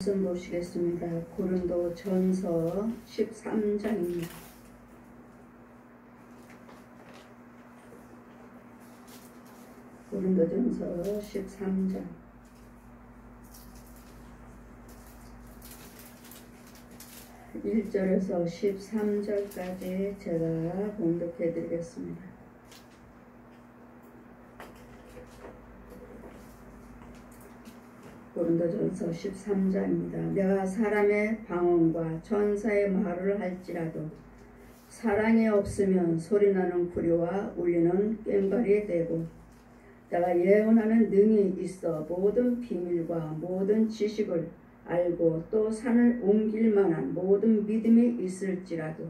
말씀 보시겠습니다. 고린도 전서 13장입니다. 고린도 전서 13장 1절에서 13절까지 제가 봉독해 드리겠습니다. 고린도전서 13장입니다. 내가 사람의 방언과 천사의 말을 할지라도 사랑이 없으면 소리나는 구리와 울리는 꽹과리 되고, 내가 예언하는 능이 있어 모든 비밀과 모든 지식을 알고 또 산을 옮길 만한 모든 믿음이 있을지라도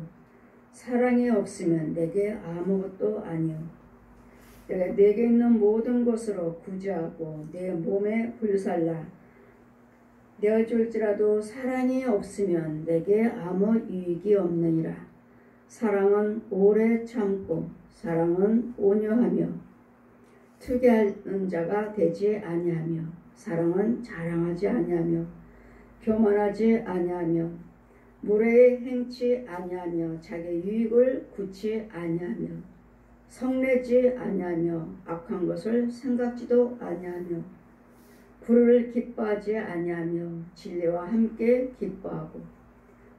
사랑이 없으면 내게 아무것도 아니요. 내가 내게 있는 모든 것으로 구제하고 내 몸에 불살라 내어줄지라도 사랑이 없으면 내게 아무 유익이 없느니라. 사랑은 오래 참고 사랑은 온유하며 투기하는 자가 되지 아니하며 사랑은 자랑하지 아니하며 교만하지 아니하며 무례히 행치 아니하며 자기 유익을 굳지 아니하며 성내지 아니하며 악한 것을 생각지도 아니하며 불의를 기뻐하지 아니하며 진리와 함께 기뻐하고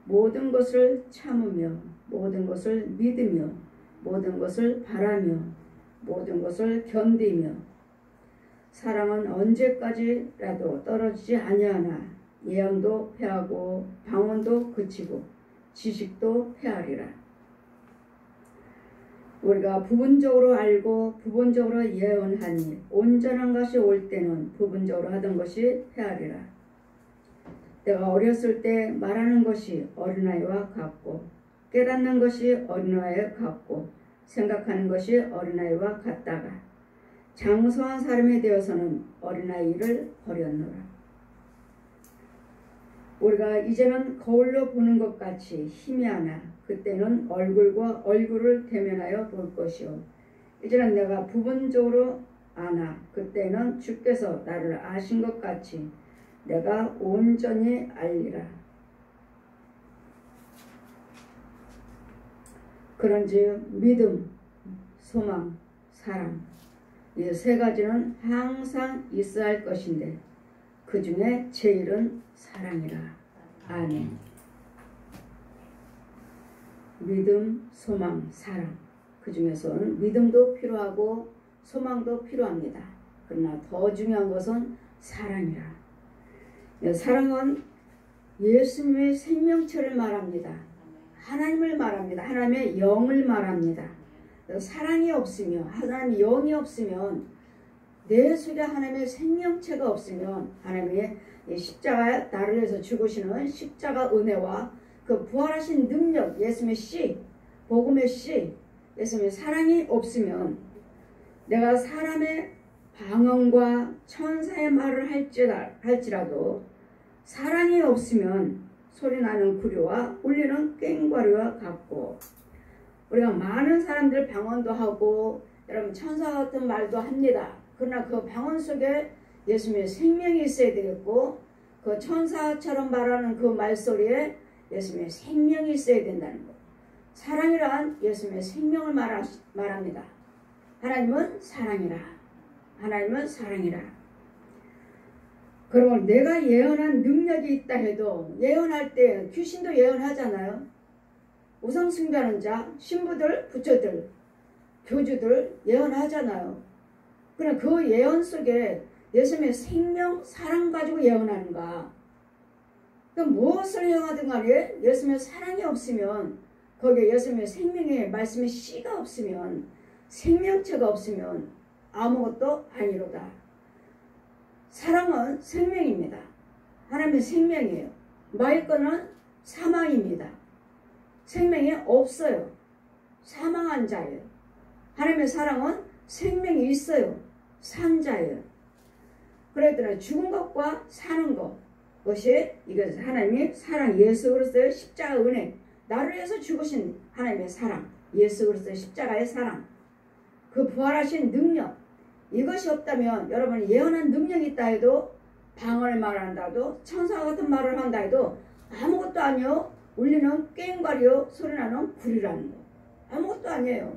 모든 것을 참으며 모든 것을 믿으며 모든 것을 바라며 모든 것을 견디며 사랑은 언제까지라도 떨어지지 아니하나 예언도 패하고 방언도 그치고 지식도 패하리라. 우리가 부분적으로 알고 부분적으로 예언하니 온전한 것이 올 때는 부분적으로 하던 것이 패하리라. 내가 어렸을 때 말하는 것이 어린아이와 같고 깨닫는 것이 어린아이와 같고 생각하는 것이 어린아이와 같다가 장성한 사람이 되어서는 어린아이를 버렸노라. 우리가 이제는 거울로 보는 것 같이 희미하나 그때는 얼굴과 얼굴을 대면하여 볼 것이요. 이제는 내가 부분적으로 아나 그때는 주께서 나를 아신 것 같이 내가 온전히 알리라. 그런즉 믿음, 소망, 사랑 이 세 가지는 항상 있어야 할 것인데 그 중에 제일은 사랑이라. 아멘. 믿음, 소망, 사랑. 그 중에서는 믿음도 필요하고 소망도 필요합니다. 그러나 더 중요한 것은 사랑이라. 사랑은 예수님의 생명체를 말합니다. 하나님을 말합니다. 하나님의 영을 말합니다. 사랑이 없으면, 하나님의 영이 없으면, 내 속에 하나님의 생명체가 없으면 하나님의 십자가에 나를 위해서 죽으시는 십자가 은혜와 그 부활하신 능력, 예수님의 씨, 복음의 씨, 예수님의 사랑이 없으면 내가 사람의 방언과 천사의 말을 할지라도 사랑이 없으면 소리나는 구리와 울리는 꽹과리와 같고, 우리가 많은 사람들 방언도 하고 여러분 천사 같은 말도 합니다. 그러나 그 방언 속에 예수님의 생명이 있어야 되겠고 그 천사처럼 말하는 그 말소리에 예수님의 생명이 있어야 된다는 것. 사랑이란 예수님의 생명을 말합니다. 하나님은 사랑이라. 하나님은 사랑이라. 그러면 내가 예언한 능력이 있다 해도 예언할 때 귀신도 예언하잖아요. 우상 숭배하는 자, 신부들, 부처들, 교주들 예언하잖아요. 그러나 그 예언 속에 예수님의 생명, 사랑 가지고 예언하는가? 그럼 무엇을 예언하든 간에 예수님의 사랑이 없으면, 거기에 예수님의 생명의 말씀의 씨가 없으면, 생명체가 없으면 아무것도 아니로다. 사랑은 생명입니다. 하나님의 생명이에요. 마의 거는 사망입니다. 생명이 없어요. 사망한 자예요. 하나님의 사랑은 생명이 있어요. 산 자예요. 그랬더니 죽은 것과 사는 것, 그것이 이것은 하나님의 사랑, 예수 그리스도의 십자가 은혜, 나를 위해서 죽으신 하나님의 사랑, 예수 그리스도의 십자가의 사랑, 그 부활하신 능력, 이것이 없다면 여러분 예언한 능력이 있다 해도 방언을 말한다 해도 천사 같은 말을 한다 해도 아무것도 아니요. 울리는 꽹과리요 소리나는 구리라는 거. 아무것도 아니에요.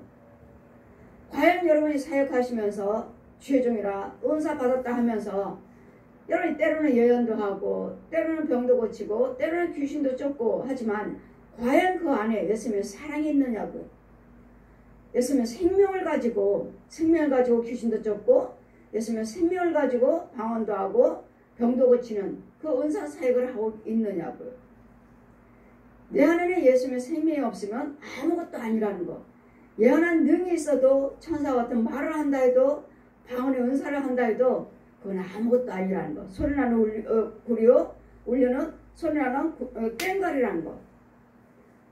과연 여러분이 사역하시면서 죄종이라 은사 받았다 하면서 여러분이 때로는 예언도 하고 때로는 병도 고치고 때로는 귀신도 쫓고 하지만 과연 그 안에 예수님의 사랑이 있느냐고. 예수님의 생명을 가지고 귀신도 쫓고 예수님의 생명을 가지고 방언도 하고 병도 고치는 그 은사 사역을 하고 있느냐고요. 내 안에는 예수님의 생명이 없으면 아무것도 아니라는 거. 예언한 능이 있어도 천사 같은 말을 한다 해도 방언의 은사를 한다 해도 그건 아무것도 아니라는 거. 소리나는 구리요 울리는 소리나는 꽹과리라는 거.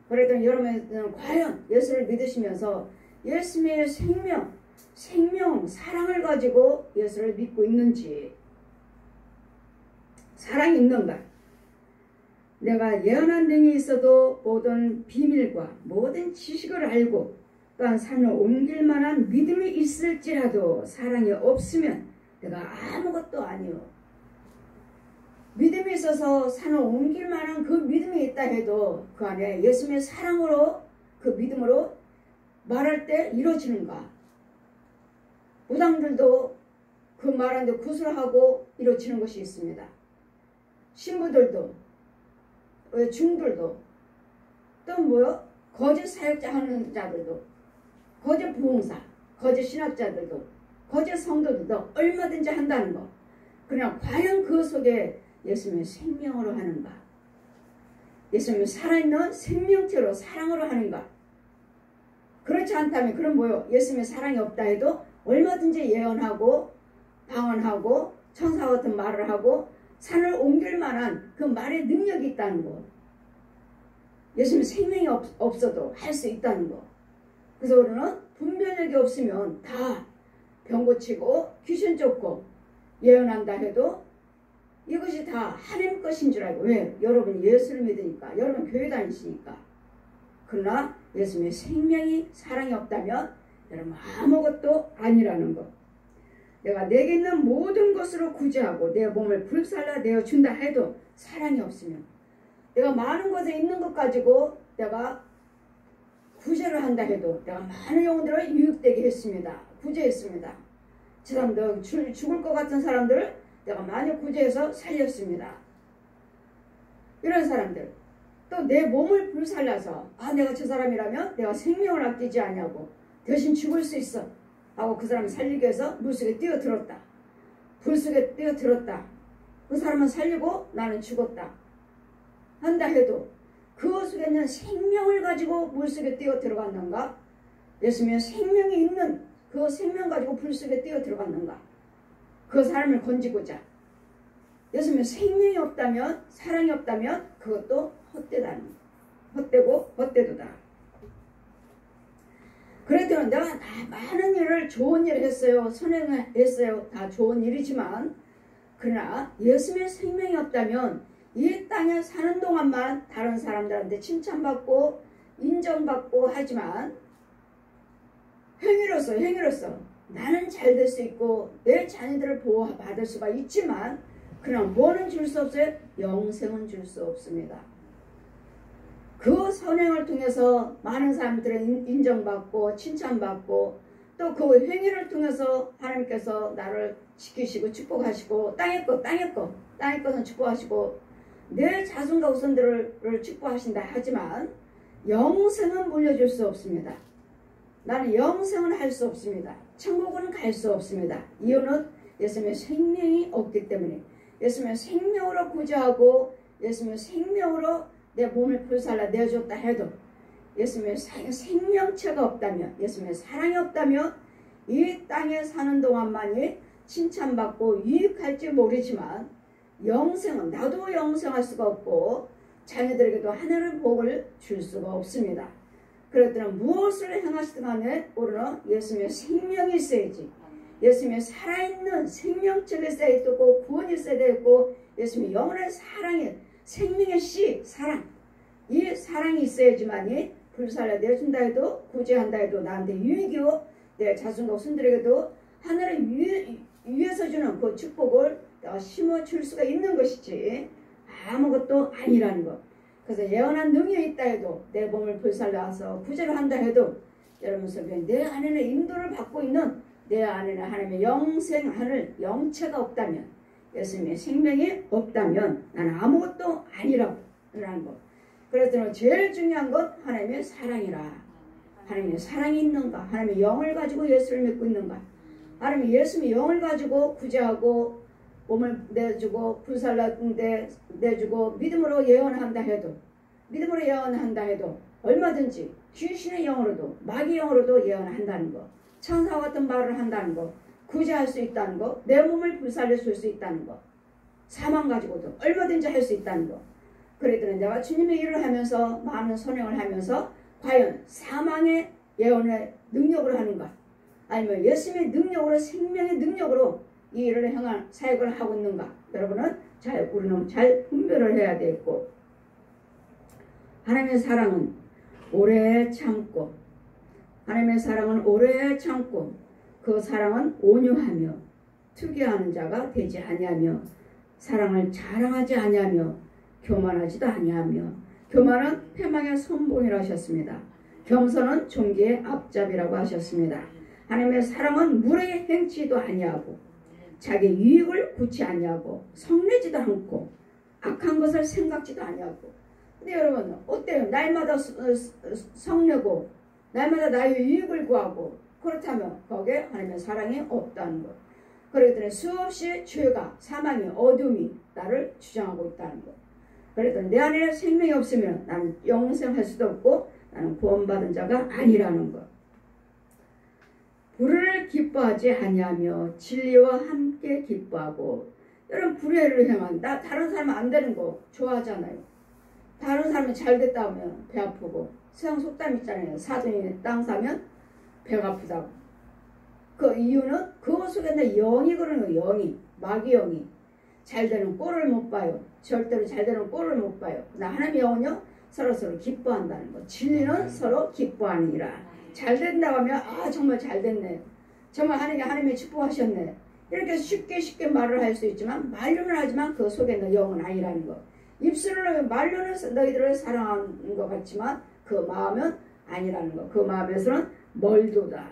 그랬더니 여러분은 과연 예수를 믿으시면서 예수님의 생명, 사랑을 가지고 예수를 믿고 있는지, 사랑이 있는가? 내가 예언한 등이 있어도 모든 비밀과 모든 지식을 알고 또한 산을 옮길 만한 믿음이 있을지라도 사랑이 없으면 내가 아무것도 아니요. 믿음이 있어서 산을 옮길 만한 그 믿음이 있다 해도 그 안에 예수님의 사랑으로 그 믿음으로 말할 때 이루어지는가? 무당들도 그 말하는데 구슬하고 이루어지는 것이 있습니다. 신부들도 중들도 또 뭐요? 거짓 사역자 하는 자들도 거짓 부흥사, 거짓 신학자들도 거짓 성도들도 얼마든지 한다는 거. 그냥 과연 그 속에 예수님의 생명으로 하는가? 예수님의 살아있는 생명체로 사랑으로 하는가? 그렇지 않다면 그럼 뭐요? 예수님의 사랑이 없다 해도 얼마든지 예언하고 방언하고 천사 같은 말을 하고 산을 옮길 만한 그 말의 능력이 있다는 거. 예수님의 생명이 없어도 할 수 있다는 거. 그래서 우리는 분별력이 없으면 다 병 고치고 귀신 쫓고 예언한다 해도 이것이 다 하나님 것인 줄 알고. 왜? 여러분이 예수를 믿으니까, 여러분 교회 다니시니까. 그러나 예수님의 생명이 사랑이 없다면 여러분 아무것도 아니라는 것. 내가 내게 있는 모든 것으로 구제하고 내 몸을 불살라 내어 준다 해도 사랑이 없으면, 내가 많은 것에 있는 것 가지고 내가 구제를 한다 해도, 내가 많은 영혼들을 유익되게 했습니다. 구제했습니다. 저 사람들 죽을 것 같은 사람들을 내가 많이 구제해서 살렸습니다. 이런 사람들. 또 내 몸을 불살라서 내가 저 사람이라면 내가 생명을 아끼지 않냐고 대신 죽을 수 있어 하고 그 사람을 살리기 위해서 물속에 뛰어들었다. 불속에 뛰어들었다. 그 사람은 살리고 나는 죽었다 한다 해도 그 속에는 생명을 가지고 물속에 뛰어 들어갔는가? 예수님의 생명이 있는 그 생명 가지고 불속에 뛰어 들어갔는가? 그 사람을 건지고자. 예수님의 생명이 없다면, 사랑이 없다면 그것도 헛되다는 거. 헛되고 헛되도다. 그래도 내가 많은 일을, 좋은 일을 했어요. 선행을 했어요. 다 좋은 일이지만 그러나 예수님의 생명이 없다면 이 땅에 사는 동안만 다른 사람들한테 칭찬받고 인정받고 하지만 행위로서 나는 잘 될 수 있고 내 자녀들을 보호받을 수가 있지만 그러나 뭐는 줄 수 없어요? 영생은 줄 수 없습니다. 그 선행을 통해서 많은 사람들은 인정받고 칭찬받고 또 그 행위를 통해서 하나님께서 나를 지키시고 축복하시고 땅의 것은 축복하시고 내 자손과 후손들을 축복하신다 하지만 영생은 물려줄 수 없습니다. 나는 영생은 할 수 없습니다. 천국은 갈 수 없습니다. 이유는 예수님의 생명이 없기 때문에. 예수님의 생명으로 구제하고 예수님의 생명으로 내 몸을 불살라 내어줬다 해도 예수님의 생명체가 없다면, 예수님의 사랑이 없다면 이 땅에 사는 동안만이 칭찬받고 유익할지 모르지만 영생은, 나도 영생할 수가 없고 자녀들에게도 하늘의 복을 줄 수가 없습니다. 그랬더니 무엇을 행하시든 간에 우리는 예수님의 생명이 있어야지. 예수님의 살아있는 생명체가 있어야 있고 구원이 있어야 되고 예수님의 영원한 사랑의 생명의 씨, 사랑, 이 사랑이 있어야지만이 불살라 내준다 해도 구제한다 해도 나한테 유익이요 내 자손과 후손들에게도 하늘의 위에서 주는 그 축복을 심어줄 수가 있는 것이지 아무것도 아니라는 것. 그래서 예언한 능력이 있다 해도 내 몸을 불살라서 구제를 한다 해도 여러분 속에 내 안에는 인도를 받고 있는 내 안에는 하나님의 영생 하늘 영체가 없다면 예수님의 생명이 없다면 나는 아무것도 아니라는 것. 그래서 제일 중요한 것 하나님의 사랑이라. 하나님의 사랑이 있는가? 하나님의 영을 가지고 예수를 믿고 있는가? 하나님의 예수님의 영을 가지고 구제하고 몸을 내주고 불살라데 내주고 믿음으로 예언한다 해도 얼마든지 귀신의 영으로도 마귀의 영으로도 예언한다는 거, 천사와 같은 말을 한다는 거, 구제할 수 있다는 거, 내 몸을 불살려 줄 수 있다는 거, 사망 가지고도 얼마든지 할 수 있다는 거. 그랬더니 내가 주님의 일을 하면서 많은 선행을 하면서 과연 사망의 예언의 능력으로 하는가, 아니면 예수님의 능력으로 생명의 능력으로 이 일을 행할 사역을 하고 있는가? 여러분은 우리는 잘 분별을 해야 되겠고, 하나님의 사랑은 오래 참고, 그 사랑은 온유하며 투기하는 자가 되지 아니하며 사랑을 자랑하지 아니하며 교만하지도 아니하며, 교만은 패망의 선봉이라 하셨습니다. 겸손은 존귀의 앞잡이라고 하셨습니다. 하나님의 사랑은 무례히 행치도 아니하고 자기 유익을 구치 아니하고 성내지도 않고 악한 것을 생각지도 아니하고. 근데 여러분 어때요? 날마다 성내고 날마다 나의 유익을 구하고 그렇다면 거기에 하나님의 사랑이 없다는 것. 그랬더니 수없이 죄가 사망이 어둠이 나를 주장하고 있다는 것. 그랬더니 내 안에 생명이 없으면 나는 영생할 수도 없고 나는 구원받은 자가 아니라는 것. 불의를 기뻐하지 아니하며 진리와 함께 기뻐하고. 여러분 불의를 행한다. 다른 사람은 안 되는 거 좋아하잖아요. 다른 사람이 잘 됐다 하면 배 아프고. 세상 속담 있잖아요. 사돈이 땅 사면 배가 아프다고. 그 이유는 그 속에 있는 영이 그러는 거예요. 영이. 마귀 영이. 잘 되는 꼴을 못 봐요. 절대로 잘 되는 꼴을 못 봐요. 나 하나님의 영은요. 서로서로 기뻐한다는 거. 진리는 서로 기뻐하니라. 잘 된다고 하면 정말 잘 됐네. 정말 하나님이 축복하셨네. 이렇게 쉽게 말을 할 수 있지만 말로는 하지만 그 속에 있는 영은 아니라는 거. 입술로 말로는 너희들을 사랑하는 것 같지만 그 마음은 아니라는 거. 그 마음에서는 멀도다.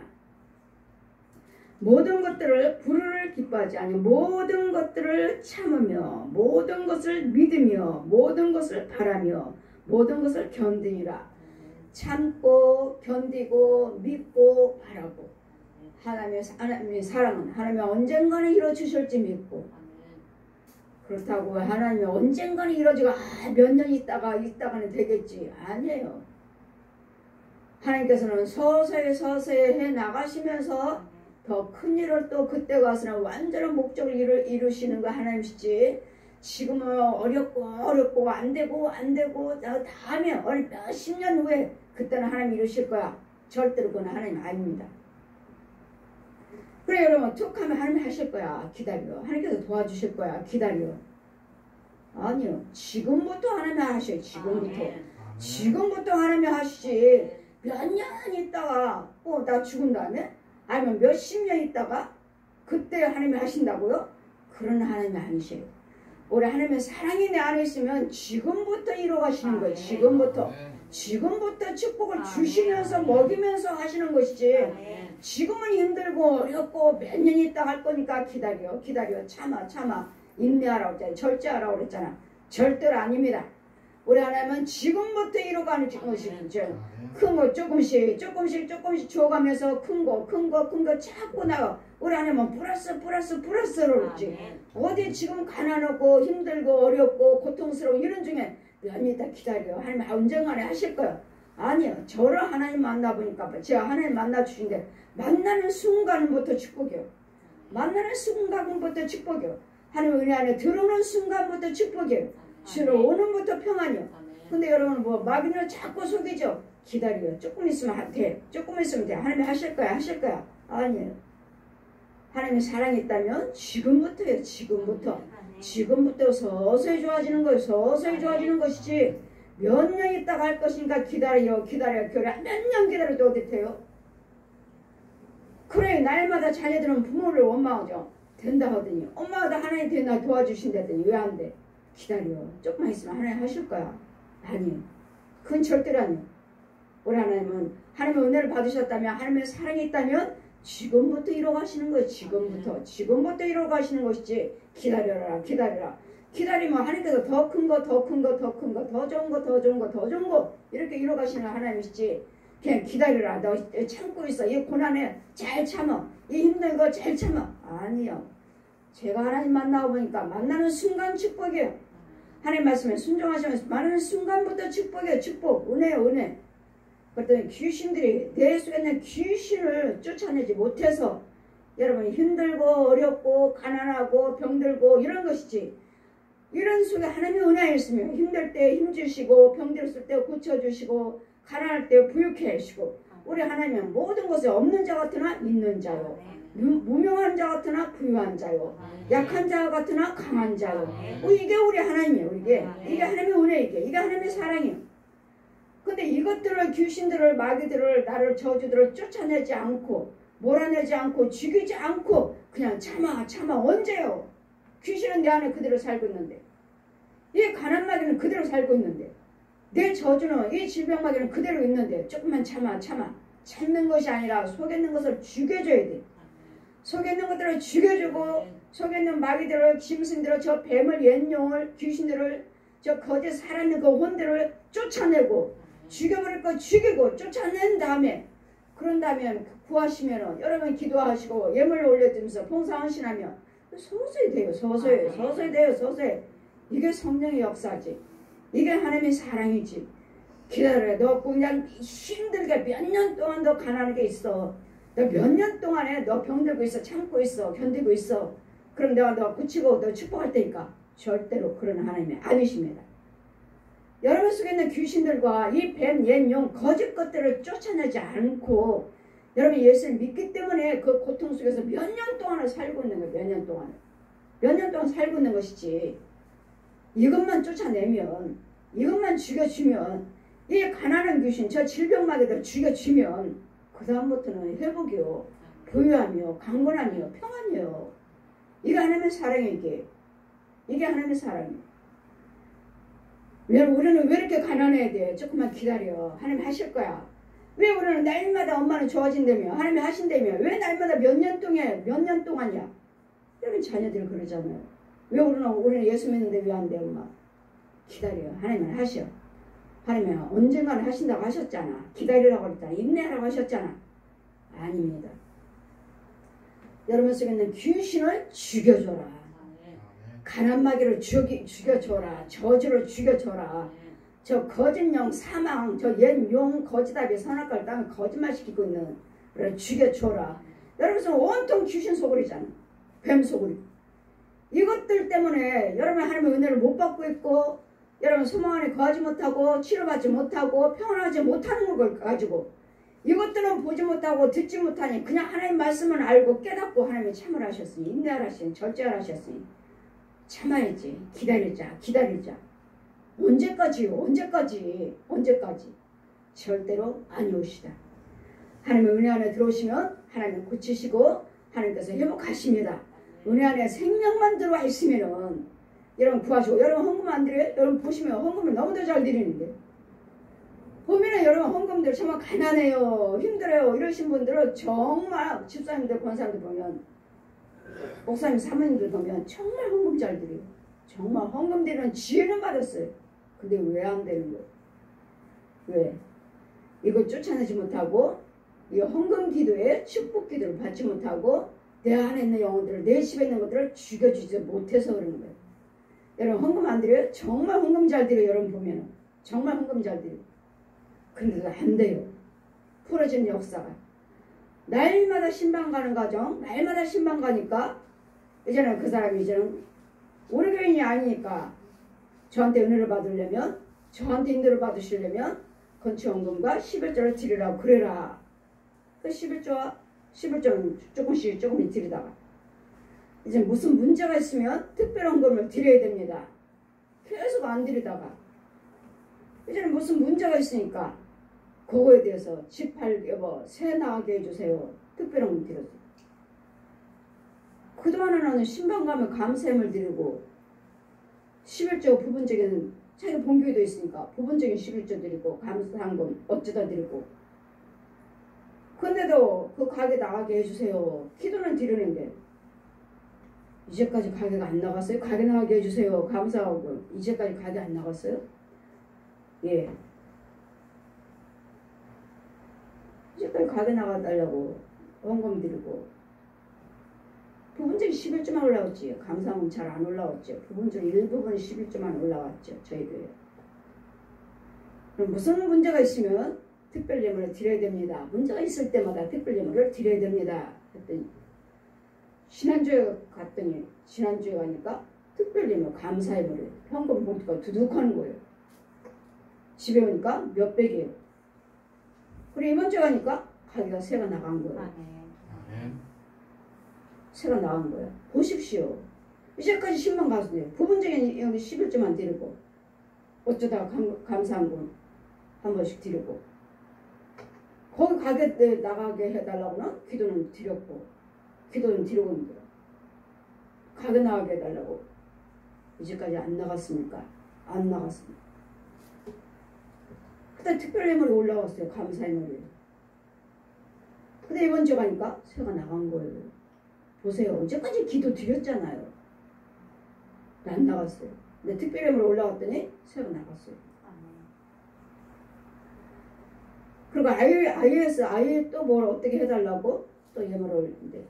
모든 것들을 불의를 기뻐하지 아니 모든 것들을 참으며 모든 것을 믿으며 모든 것을 바라며 모든 것을 견디니라. 참고 견디고 믿고 바라고. 하나님의 사랑은 하나님이 언젠가는 이루어주실지 믿고, 그렇다고 하나님이 언젠가는 이루어지고 몇 년 있다가는 되겠지. 아니에요. 하나님께서는 서서히 해 나가시면서 더 큰 일을 또 그때 가서는 완전한 목적을 이루시는 거 하나님이시지. 지금은 어렵고 안 되고 다음에 몇십 년 후에 그때는 하나님 이루실 거야. 절대로 그건 하나님 아닙니다. 그래 여러분 툭 하면 하나님 하실 거야. 기다려. 하나님께서 도와주실 거야. 기다려. 아니요. 지금부터 하나님 하셔요. 지금부터 하나님 하시지. 몇 년 있다가 나 죽은 다음에 아니면 몇십 년 있다가 그때 하나님이 하신다고요? 그런 하나님이 아니세요. 우리 하나님의 사랑이 내 안에 있으면 지금부터 이루어가시는 거예요. 지금부터 축복을 주시면서 먹이면서 하시는 것이지. 지금은 힘들고 어렵고 몇 년 있다 할 거니까 기다려. 참아. 인내하라고 했잖아요. 절제하라고 그랬잖아. 절대로 아닙니다. 우리 하나님은 지금부터 이루어가는 것이죠. 큰 거 조금씩 줘가면서 큰 거 자꾸 나가. 우리 하나님은 플러스로 그랬지. 어디 지금 가난하고 힘들고 어렵고 고통스러운 이런 중에 몇 년 있다 기다려. 하나님 언젠가는 하실 거예요. 아니요. 저를 하나님 만나보니까 제가 하나님 만나주신데 만나는 순간부터 축복이요. 하나님 은혜 안에 들어오는 순간부터 축복이에요. 주로 오는부터 평안이요. 근데 여러분 마귀는 자꾸 속이죠. 기다려. 조금 있으면 돼. 하나님이 하실 거야. 아니에요. 하나님의 사랑이 있다면 지금부터예요. 지금부터 서서히 좋아지는 거예요. 서서히 좋아지는 것이지 몇 년 있다가 할 것이니까 기다려. 몇 년 기다려도 어디 돼요? 그래 날마다 자녀들은 부모를 원망하죠. 된다 하더니 엄마가 나 하나님 된다 도와주신다더니 왜 안 돼? 기다려. 조금만 있으면 하나님 하실 거야. 아니, 그건 절대로 아니야. 우리 하나님은 하나님의 은혜를 받으셨다면, 하나님의 사랑이 있다면 지금부터 이뤄가시는 거예요. 지금부터 이뤄가시는 것이지. 기다려라. 기다리면 하나님께서 더 큰 거, 더 좋은 거 이렇게 이뤄가시는 하나님이시지. 그냥 기다려라. 너 참고 있어. 이 고난에 잘 참아. 이 힘든 거 잘 참아. 아니요. 제가 하나님 만나고 보니까 만나는 순간 축복이에요. 하나님 말씀에 순종하시면서 만나는 순간부터 축복이에요. 축복. 은혜요, 은혜. 그랬더니 귀신들이, 내 속에 있는 귀신을 쫓아내지 못해서 여러분 힘들고 어렵고 가난하고 병들고 이런 것이지. 이런 속에 하나님의 은혜가 있으면 힘들 때 힘주시고 병들었을 때 고쳐주시고 가난할 때 부유케 하시고, 우리 하나님은 모든 것에 없는 자 같으나 있는 자요, 무명한 자 같으나 부유한 자요, 약한 자 같으나 강한 자요. 이게 우리 하나님이에요. 이게 하나님의 은혜, 이게 하나님의 사랑이에요. 근데 이것들을, 귀신들을, 마귀들을, 나를, 저주들을 쫓아내지 않고 몰아내지 않고 죽이지 않고 그냥 참아. 언제요? 귀신은 내 안에 그대로 살고 있는데, 이 가난 마귀는 그대로 살고 있는데, 내 저주는, 이 질병 마귀는 그대로 있는데, 조금만 참아. 참는 것이 아니라 속에 있는 것을 죽여줘야 돼. 속에 있는 것들을 죽여주고, 속에 있는 마귀들을, 짐승들을, 저 뱀을, 옛용을, 귀신들을, 저 거짓 살아있는 그 혼들을 쫓아내고, 죽여버릴 거 죽이고 쫓아낸 다음에, 그런 다음에 구하시면은, 여러분 기도하시고 예물 올려주면서 봉사하시나면 서서히 돼요. 서서히 돼요. 이게 성령의 역사지. 이게 하나님의 사랑이지. 기다려. 너 그냥 힘들게 몇 년 동안 너 가난하게 있어. 너 몇 년 동안에 너 병들고 있어. 참고 있어. 견디고 있어. 그럼 내가 너 고치고 너 축복할 테니까. 절대로 그런 하나님이 아니십니다. 여러분 속에 있는 귀신들과 이 뱀, 옛용, 거짓 것들을 쫓아내지 않고, 여러분 예수를 믿기 때문에 그 고통 속에서 몇 년 동안을 살고 있는 거예요. 몇 년 동안 살고 있는 것이지. 이것만 쫓아내면, 이것만 죽여주면, 이 가난한 귀신, 저 질병마귀들 죽여주면 그 다음부터는 회복이요, 부유하며 강건하며 평안이요. 이게 하나님의 사랑이기에. 이게 하나님의 사랑이에요. 우리는 왜 이렇게 가난해야 돼? 조금만 기다려. 하나님 하실 거야. 왜 우리는 날마다 엄마는 좋아진다며? 하나님이 하신다며? 왜 날마다 몇 년 동안이야? 여러분 자녀들이 그러잖아요. 왜 우리는 예수 믿는데 왜 안 돼, 엄마? 기다려. 하나님은 하셔. 하나님은 언젠가는 하신다고 하셨잖아. 기다리라고 그랬잖아. 인내하라고 하셨잖아. 아닙니다. 여러분 속에 있는 귀신을 죽여줘라. 가난 마귀를 죽여줘라. 저주를 죽여줘라. 저 거짓령 사망, 저 옛용 거짓아비 선악과를 땅에 거짓말 시키고 있는 를 죽여줘라. 여러분 온통 귀신 소굴이잖아. 뱀 소굴이. 이것들 때문에 여러분 하나님의 은혜를 못 받고 있고, 여러분 소망 안에 거하지 못하고 치료받지 못하고 평안하지 못하는 걸 가지고, 이것들은 보지 못하고 듣지 못하니 그냥 하나님 말씀을 알고 깨닫고 하나님이 참을 하셨으니, 인내를 하시니, 절제를 하셨으니 참아야지. 기다리자. 언제까지? 절대로 아니오시다. 하나님의 은혜 안에 들어오시면 하나님 고치시고 하나님께서 회복하십니다. 은혜 안에 생명만 들어와 있으면은 여러분 구하시고, 여러분 헌금 안 드려요? 여러분 보시면 헌금을 너무도 잘 드리는데, 보면은 여러분 헌금들 정말 가난해요, 힘들어요 이러신 분들은 정말 집사님들, 권사님들 보면, 목사님, 사모님들 보면 정말 헌금 잘 드려요. 정말 헌금 드리는 지혜는 받았어요. 근데 왜 안 되는 거예요? 왜? 이거 쫓아내지 못하고, 이 헌금 기도에 축복 기도를 받지 못하고, 내 안에 있는 영혼들을, 내 집에 있는 것들을 죽여주지 못해서 그러는 거예요. 여러분 헌금 안 드려요? 정말 헌금 잘 드려요. 여러분 보면은 정말 헌금 잘 드려요. 근데도 안 돼요. 풀어진 역사가. 날마다 신방 가는 과정, 날마다 신방 가니까 이제는 그 사람이 이제는 우리 교인이 아니니까, 저한테 은혜를 받으려면, 저한테 인도를 받으시려면 건축원금과 11조를 드리라고 그래라. 그 11조는 조금씩 드리다가, 이제 무슨 문제가 있으면 특별한 헌금을 드려야 됩니다. 계속 안 드리다가 이제는 무슨 문제가 있으니까 그거에 대해서 집 팔 여보 새 나가게 해주세요. 특별한 헌금 드렸어요. 그동안에는 신방 가면 감사함을 드리고 11조 부분적인 자기가 본교회도 있으니까 부분적인 11조 드리고 감사한 건 어쩌다 드리고 근데도 그 가게 나가게 해주세요. 기도는 드리는데 이제까지 가게가 안 나갔어요? 가게 나가게 해주세요. 감사하고 이제까지 가게 안 나갔어요? 예. 이제까지 가게 나가달라고 헌금 드리고 부분적인 11조만 올라왔지. 감사함은 잘 안 올라왔죠. 부분적인 일부분 11조만 올라왔죠. 저희 교회. 그럼 무슨 문제가 있으면 특별 예물을 드려야 됩니다. 문제가 있을 때마다 특별 예물을 드려야 됩니다. 했더니 지난주에 갔더니 지난주에 가니까 특별 예물 감사 예물을 현금 봉투가 두둑하는 거예요. 집에 오니까 몇백이에요. 그리고 이번 주에 가니까 가게가 새가 나간 거예요. 새가 나간 거예요. 보십시오. 이제까지 10만 가수네요. 부분적인 여기 11조만 드리고 어쩌다가 감사한 건 한 번씩 드리고 거기 가게 나가게 해달라고는 기도는 드렸고 기도는 드리고 있는 거예요. 가게 나가게 해달라고 이제까지 안 나갔습니까? 안 나갔습니다. 그때 특별예물이 올라왔어요. 감사예물이. 근데 이번 주에 가니까 새가 나간 거예요. 보세요. 언제까지 기도 드렸잖아요. 안 나갔어요. 근데 특별예물 올라왔더니 새가 나갔어요. 그리고 아예 또 뭘 어떻게 해달라고 또 예물을 이제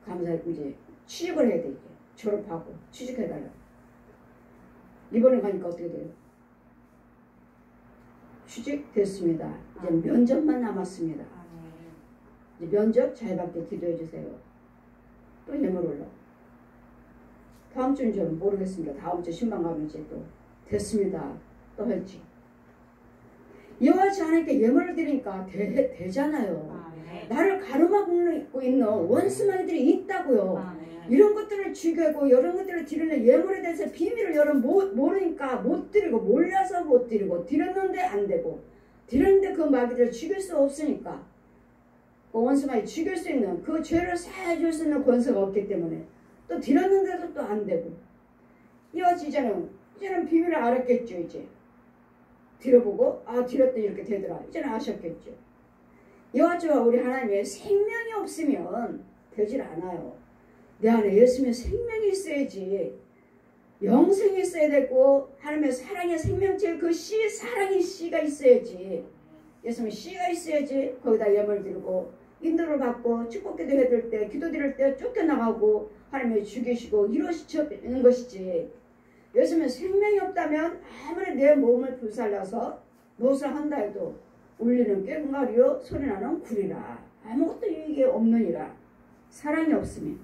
감사하고 이제 취직을 해야 돼. 이제 졸업하고 취직해달라고. 이번에 가니까 어떻게 돼요? 취직됐습니다. 이제 면접만 남았습니다. 이제 면접 잘 받게 기도해 주세요. 또 예물 올라. 다음 주는 저는 모르겠습니다. 다음 주 신방 가면 이제 또 됐습니다. 또 할지. 이와 같이 하나님께 예물을 드리니까 되잖아요. 나를 가로막고 있는 원수마귀들이 있다고요. 이런 것들을 죽이고 이런 것들을 드리는 예물에 대해서 비밀을 여러분 모르니까 못 드리고 몰라서 못 드리고 드렸는데 안 되고 드렸는데 그 마귀들을 죽일 수 없으니까 그 원수마귀 죽일 수 있는 그 죄를 사해줄 수 있는 권세가 없기 때문에 또 드렸는데도 또 안 되고 이와 같이 이제는 비밀을 알았겠죠. 이제 드려보고 드렸더니 이렇게 되더라. 이제는 아셨겠죠. 이와 같이 우리 하나님의 생명이 없으면 되질 않아요. 내 안에 예수님의 생명이 있어야지. 영생이 있어야 되고 하나님의 사랑의 생명체 그 씨, 사랑의 씨가 있어야지. 예수님의 씨가 있어야지. 거기다 예물 드리고 인도를 받고 축복기도 해드릴 때 기도 드릴 때 쫓겨나가고 하나님이 죽이시고 이루시는 것이지. 예수님의 생명이 없다면 아무리 내 몸을 불살라서 무엇을 한다 해도 울리는 꽹과리요 소리나는 구리라. 아무것도 이게 없느니라. 사랑이 없으면.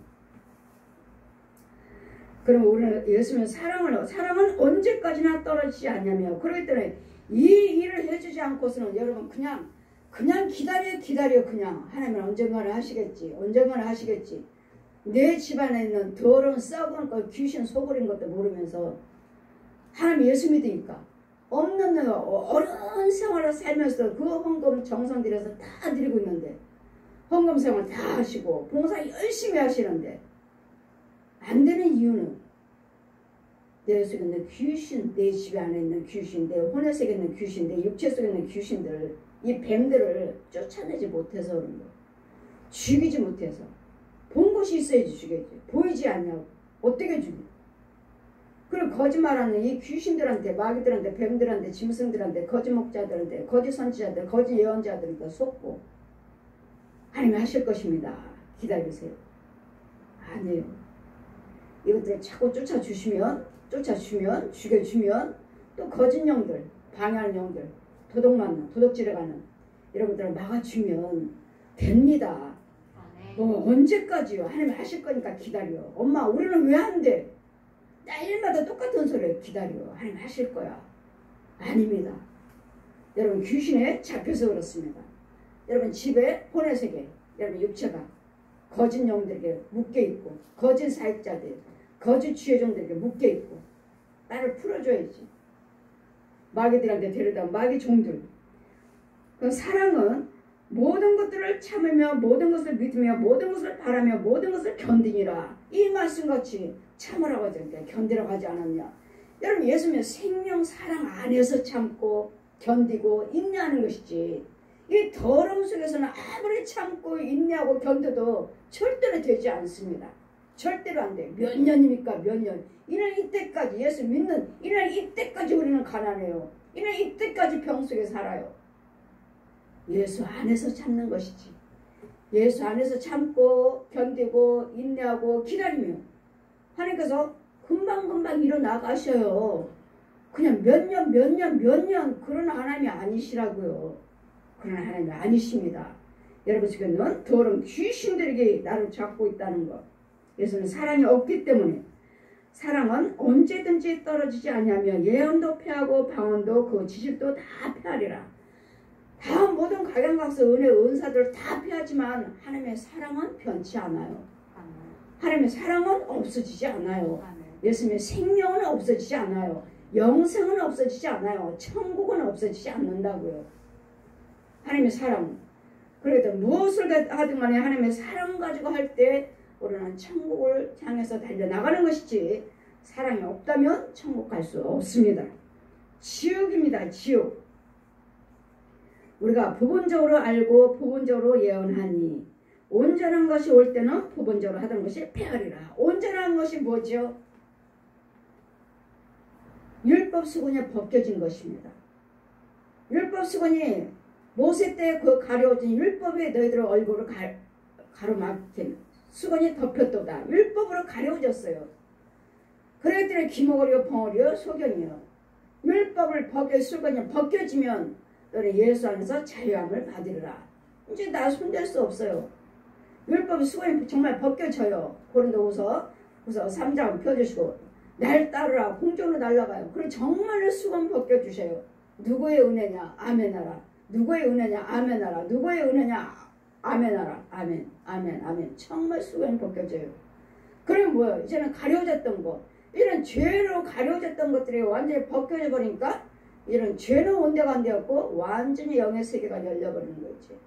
그럼 우리는 예수님의 사랑은 언제까지나 떨어지지 않냐며. 그렇기 때문에 이 일을 해주지 않고서는 여러분 그냥 기다려 그냥 하나님은 언젠가는 하시겠지. 내 집안에 있는 더러운 썩은 것 귀신 속을인 것도 모르면서 하나님 예수 믿으니까 없는 내가 어려운 생활을 살면서 그 헌금 정성 들여서 다 드리고 있는데 헌금 생활 다 하시고 봉사 열심히 하시는데 안 되는 이유는 내 속에 있는 귀신, 내 집 안에 있는 귀신, 내 혼의 속에 있는 귀신, 내 육체 속에 있는 귀신들을 이 뱀들을 쫓아내지 못해서 그런 거예요. 죽이지 못해서. 본 곳이 있어야지 죽였지. 보이지 않냐고. 어떻게 죽여? 그리고 거짓말하는 이 귀신들한테, 마귀들한테, 뱀들한테, 짐승들한테, 거짓 목자들한테, 거짓 선지자들, 거짓 예언자들한테 속고 하나님 하실 것입니다. 기다리세요. 아니에요. 이것들을 자꾸 쫓아주면, 죽여주면 또 거짓 영들, 방해하는 영들, 도둑질해 가는 여러분들을 막아주면 됩니다. 뭐 언제까지요? 하나님 하실 거니까 기다려. 엄마 우리는 왜 안 돼? 날마다 똑같은 소리를 기다려. 하나님 하실 거야. 아닙니다. 여러분 귀신에 잡혀서 그렇습니다. 여러분 집에 혼의 세계, 여러분 육체가 거짓 영들에게 묶여있고 거짓 사역자들, 거짓 주의종들에게 묶여있고 나를 풀어줘야지. 마귀들한테 데려다 마귀 종들. 그 사랑은 모든 것들을 참으며 모든 것을 믿으며 모든 것을 바라며 모든 것을 견디니라. 이 말씀같이 참으라고 하지 않냐, 견디라고 하지 않았냐. 여러분 예수님은 생명 사랑 안에서 참고 견디고 인내하는 것이지, 이 더러움 속에서는 아무리 참고 인내하고 견뎌도 절대로 되지 않습니다. 절대로 안 돼. 몇 년입니까? 몇 년. 이는 이때까지 예수 믿는, 이는 이때까지 우리는 가난해요. 이는 이때까지 병 속에 살아요. 예수 안에서 참는 것이지. 예수 안에서 참고 견디고 인내하고 기다리며 하나님께서 금방금방 일어나가셔요. 그냥 몇 년 그런 하나님이 아니시라고요. 그런 하나님이 아니십니다. 여러분 지금은 더러운 귀신들에게 나를 잡고 있다는 것. 예수는 사랑이 없기 때문에, 사랑은 언제든지 떨어지지 아니하며 예언도 패하고 방언도 그 지식도 다 패하리라. 다 모든 각양각색 은혜 은사들 다 패하지만 하나님의 사랑은 변치 않아요. 하나님의 사랑은 없어지지 않아요. 예수님의 생명은 없어지지 않아요. 영생은 없어지지 않아요. 천국은 없어지지 않는다고요. 하나님의 사랑. 그래도 무엇을 하든 간에 하나님의 사랑 가지고 할 때 우리는 천국을 향해서 달려나가는 것이지, 사랑이 없다면 천국 갈 수 없습니다. 지옥입니다. 지옥. 우리가 부분적으로 알고 부분적으로 예언하니 온전한 것이 올 때는 부분적으로 하던 것이 패하리라. 온전한 것이 뭐죠? 율법 수건이 벗겨진 것입니다. 율법 수건이 모세 때 그 가려진 율법에 너희들 얼굴을 가로막힌 수건이 덮였도다. 율법으로 가려워졌어요. 그랬기 때문에 기머거리요 벙어리요 소견이요. 율법을 수건이 벗겨지면 너는 예수 안에서 자유함을 받으리라. 이제 나 손댈 수 없어요. 율법의 수건이 정말 벗겨져요. 고린도후서 3장 펴주시고 날 따르라. 공중으로 날아가요. 그럼 정말로 수건 벗겨주셔요. 누구의 은혜냐? 아멘하라. 누구의 은혜냐? 아멘하라. 누구의 은혜냐? 아멘하라. 아멘. 아멘. 아멘. 정말 수건이 벗겨져요. 그럼 뭐예요? 이제는 가려졌던 거, 이런 죄로 가려졌던 것들이 완전히 벗겨져 버리니까 이런 죄는 온데가 안 되었고 완전히 영의 세계가 열려버리는 거지.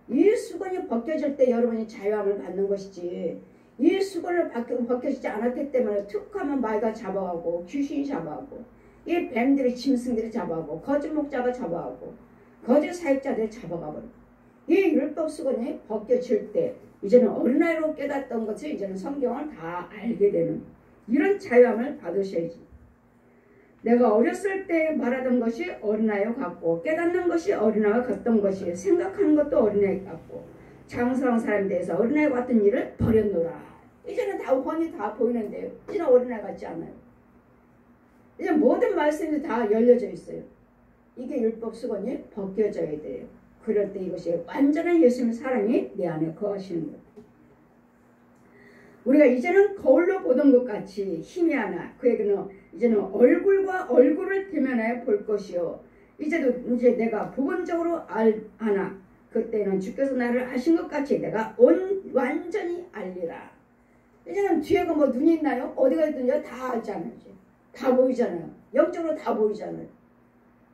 이 수건이 벗겨질 때 여러분이 자유함을 받는 것이지, 이 수건을 벗겨지지 않았기 때문에 툭 하면 마귀가 잡아가고 귀신이 잡아가고 이 뱀들이 짐승들이 잡아가고 거짓 목자가 잡아가고 거짓 사역자들이 잡아가버려. 이 율법 수건이 벗겨질 때 이제는 어린아이로 깨닫던 것을 이제는 성경을 다 알게 되는 이런 자유함을 받으셔야지. 내가 어렸을 때 말하던 것이 어린아이와 같고 깨닫는 것이 어린아이와 같던 것이 생각하는 것도 어린아이 같고 장성한 사람에 대해서 어린아이 같은 일을 버렸노라. 이제는 다 훤히 다 보이는데요. 이제는 어린아이 같지 않아요. 이제 모든 말씀이 다 열려져 있어요. 이게 율법 수건이 벗겨져야 돼요. 그럴 때 이것이 완전한 예수님의 사랑이 내 안에 거하시는 거예요. 우리가 이제는 거울로 보던 것 같이 힘이 하나, 그에게는 이제는 얼굴과 얼굴을 대면하여 볼 것이요. 이제 내가 부분적으로 하나, 그때는 주께서 나를 아신 것 같이 내가 완전히 알리라. 이제는 뒤에가 뭐 눈이 있나요? 어디가 있든지 다 알잖아요. 다 보이잖아요. 영적으로 다 보이잖아요.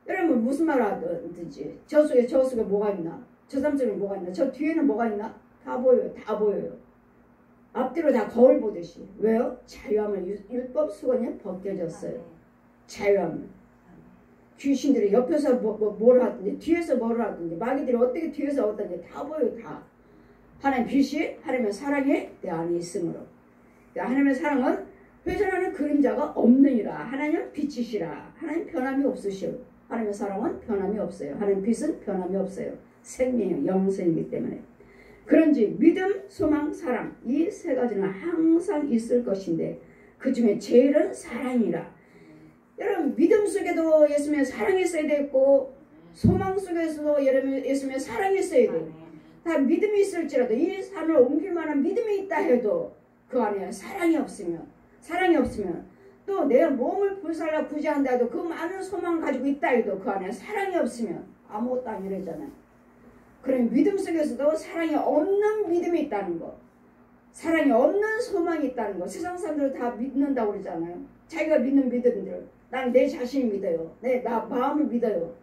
여러분 무슨 말 하든지 저 속에 뭐가 있나? 저 사람 속에 뭐가 있나? 저 뒤에는 뭐가 있나? 다 보여요. 다 보여요. 앞뒤로 다 거울 보듯이. 왜요? 자유함을 율법 수건이 벗겨졌어요. 자유함을. 귀신들이 옆에서 뭘 하든지 뒤에서 뭘 하든지 마귀들이 어떻게 뒤에서 어떤지 다 보여요. 다. 하나님 빛이 하나님의 사랑이 내 안에 있으므로. 하나님의 사랑은 회전하는 그림자가 없느니라. 하나님은 빛이시라. 하나님 변함이 없으시오. 하나님의 사랑은 변함이 없어요. 하나님 빛은 변함이 없어요. 생명이요. 영생이기 때문에. 그런지 믿음, 소망, 사랑 이 세 가지는 항상 있을 것인데 그 중에 제일은 사랑이라. 여러분 믿음 속에도 예수님의 사랑이 있어야 되고 소망 속에서도 예수님의 사랑이 있어야 돼요. 다 믿음이 있을지라도 이 산을 옮길 만한 믿음이 있다 해도 그 안에 사랑이 없으면 또 내 몸을 불살라 구제한다 해도 그 많은 소망을 가지고 있다 해도 그 안에 사랑이 없으면 아무것도 아니래잖아요. 그럼 믿음 속에서도 사랑이 없는 믿음이 있다는 거, 사랑이 없는 소망이 있다는 거. 세상 사람들은 다 믿는다고 그러잖아요. 자기가 믿는 믿음들, 나는 내 자신이 믿어요. 나 마음을 믿어요.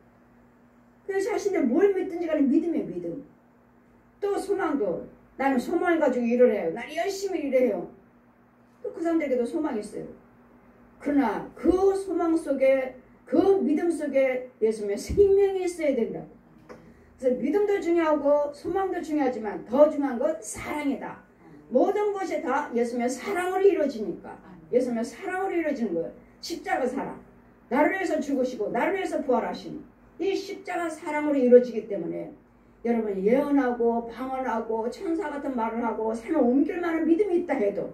그 자신들 뭘 믿든지 간에 믿음이에요. 믿음. 또 소망도 나는 소망을 가지고 일을 해요. 나는 열심히 일해요. 또 그 사람들에게도 소망이 있어요. 그러나 그 소망 속에 그 믿음 속에 예수님의 생명이 있어야 된다. 그래서 믿음도 중요하고 소망도 중요하지만 더 중요한 건 사랑이다. 모든 것이 다 예수님의 사랑으로 이루어지니까 예수님의 사랑으로 이루어지는 거예요. 십자가 사랑. 나를 위해서 죽으시고 나를 위해서 부활하시는 이 십자가 사랑으로 이루어지기 때문에 여러분이 예언하고 방언하고 천사 같은 말을 하고 삶을 옮길 만한 믿음이 있다 해도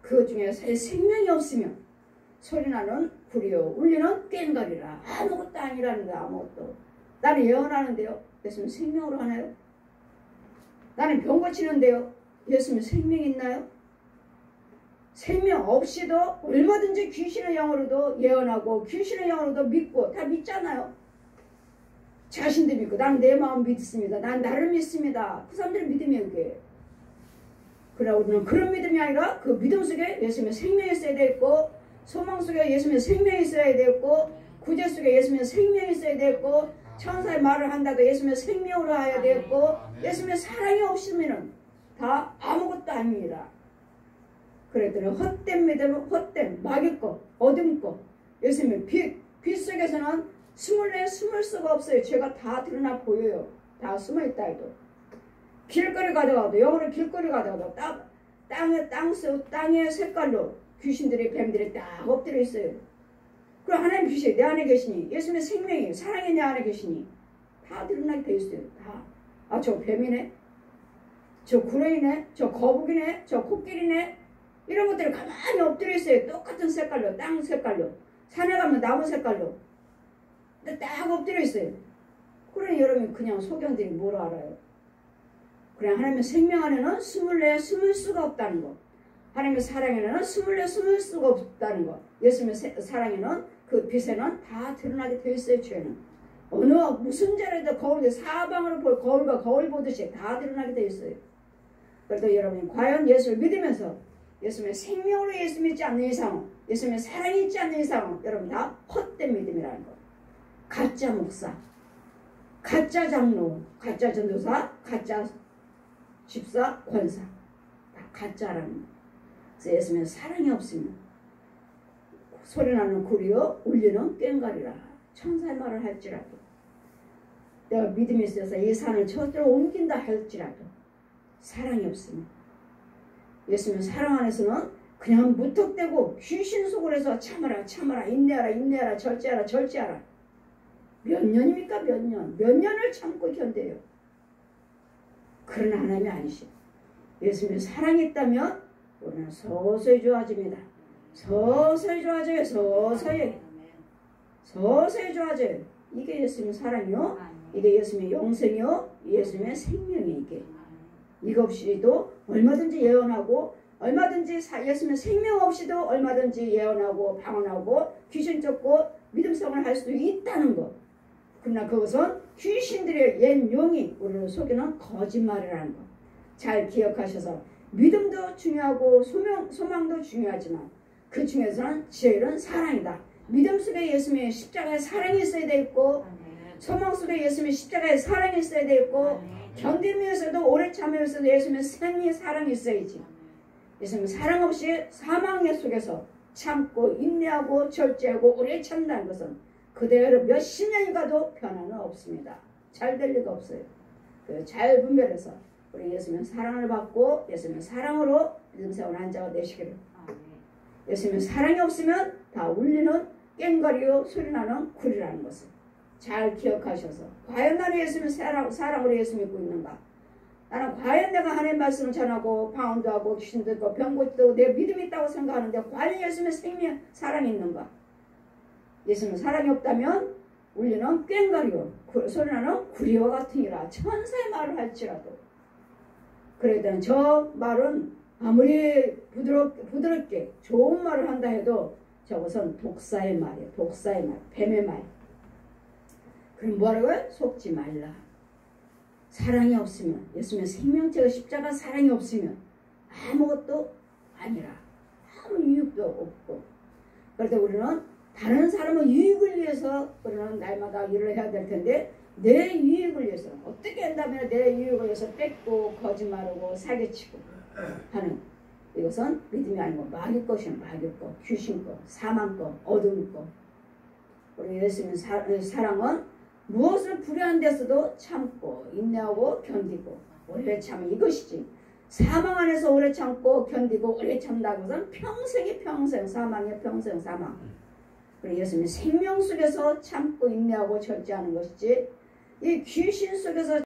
그 중에서 생명이 없으면 소리나는 구리요 울리는 꽹과리라. 아무것도 아니라는 거야. 아무것도. 나는 예언하는데요. 예수님 생명으로 하나요? 나는 병 고치는데요. 예수님 생명이 있나요? 생명 없이도 얼마든지 귀신의 영으로도 예언하고 귀신의 영으로도 믿고 다 믿잖아요. 자신도 믿고 난 내 마음 믿습니다. 난 나를 믿습니다. 그 사람들의 믿음이 그게. 그러나 우리는 그런 믿음이 아니라 그 믿음 속에 예수님의 생명이 있어야 되고 소망 속에 예수님의 생명이 있어야 되고 구제 속에 예수님의 생명이 있어야 되고 천사의 말을 한다고 예수님의 생명으로 해야 되고 예수님의 사랑이 없으면 다 아무것도 아닙니다. 그랬더니 헛된 믿음은 헛된 막일 것 어둠 것 예수님의 빛 속에서는 숨을 수가 없어요. 죄가 다 드러나 보여요. 다 숨어있다 해도 길거리 가다가도 영어로 길거리 가다가도 땅의 색깔로 귀신들이 뱀들이 딱 엎드려 있어요. 그럼 하나님 빛이 내 안에 계시니 예수님의 생명이 사랑이 내 안에 계시니 다 드러나게 돼 있어요. 다. 아, 저 뱀이네, 저 구렁이네, 저 거북이네, 저 코끼리네 이런 것들이 가만히 엎드려 있어요. 똑같은 색깔로 땅 색깔로 산에 가면 나무 색깔로 근데 딱 엎드려 있어요. 그러니 여러분 그냥 소경들이 뭘 알아요? 그냥 하나님의 생명 안에는 숨을 수가 없다는 거. 하나님의 사랑에는 숨을 수가 없다는 거. 예수님의 사랑에는 그 빛에는 다 드러나게 되어 있어요. 죄는 어느 무슨 죄라도 거울 사방으로 볼 거울과 거울 보듯이 다 드러나게 되어 있어요. 그래도 여러분 과연 예수를 믿으면서 예수님의 생명으로 예수 믿지 않는 이상 예수님의 사랑이 있지 않는 이상 여러분 다 헛된 믿음이라는 거. 가짜 목사, 가짜 장로, 가짜 전도사, 가짜 집사, 권사 다 가짜라는 거. 그래서 예수님의 사랑이 없으면 소리나는 구리요 울리는 꽹과리라. 천사의 말을 할지라도 내가 믿음이 있어서 이 산을 저쪽으로 옮긴다 할지라도 사랑이 없으면 예수님 사랑 안에서는 그냥 무턱대고 귀신 속을 해서 참아라 인내하라 절제하라 몇 년입니까? 몇 년을 참고 견뎌요. 그러나 하나님이 아니시오. 예수님의 사랑이 있다면 우리는 서서히 좋아집니다. 서서히 좋아져요. 서서히 좋아져요. 이게 예수님의 사랑이요. 이게 예수님의 영생이요. 예수님의 생명이 이게. 이거 없이도 얼마든지 예언하고 얼마든지 예수님의 생명 없이도 얼마든지 예언하고 방언하고 귀신 쫓고 믿음성을 할 수도 있다는 거. 그러나 그것은 귀신들의 옛 용이 우리를 속이는 거짓말이라는 거. 잘 기억하셔서 믿음도 중요하고 소망도 중요하지만 그 중에서는 제일은 사랑이다. 믿음 속에 예수님의 십자가의 사랑이 있어야 되고 소망 속에 예수님의 십자가의 사랑이 있어야 되고 견디면서도 오래 참으면서도 예수님의 생명의 사랑이 있어야지. 예수님의 사랑 없이 사망의 속에서 참고 인내하고 절제하고 오래 참는다는 것은 그대로 몇십 년이 가도 변화는 없습니다. 잘 될 리가 없어요. 잘 분별해서 우리 예수님의 사랑을 받고 예수님의 사랑으로 믿음생활 한 자가 되시기를. 예수님의 사랑이 없으면 다 울리는 꽹과리요 소리나는 구리라는 것을 잘 기억하셔서 과연 나는 예수님의 사랑으로 예수 믿고 있는가? 나는 과연 내가 하나님 말씀을 전하고 방언도 하고 귀신도 있고 병고치도 내 믿음이 있다고 생각하는데 과연 예수님의 생명 사랑이 있는가? 예수님의 사랑이 없다면 울리는 꽹과리요 소리나는 구리와 같으니라. 천사의 말을 할지라도 그래도 저 말은 아무리 부드럽게 좋은 말을 한다 해도 저것은 독사의 말이에요. 독사의 말, 뱀의 말. 그럼 뭐라고요? 속지 말라. 사랑이 없으면 예수님의 생명체가 십자가 사랑이 없으면 아무것도 아니라 아무 유익도 없고 그래서 우리는 다른 사람의 유익을 위해서 우리는 날마다 일을 해야 될 텐데 내 유익을 위해서 어떻게 한다면 내 유익을 위해서 뺏고 거짓말하고 사기치고 하는 이것은 믿음이 아니고 마귀 것이야. 마귀 것, 귀신 것, 사망 것, 어둠 것. 우리 예수님 사랑은 무엇을 불의한 데서도 참고 인내하고 견디고 오래 참은 이것이지. 사망 안에서 오래 참고 견디고 오래 참다는 것은 평생이 평생, 사망이 평생 사망. 그리고 예수님 생명 속에서 참고 인내하고 절제하는 것이지 이 귀신 속에서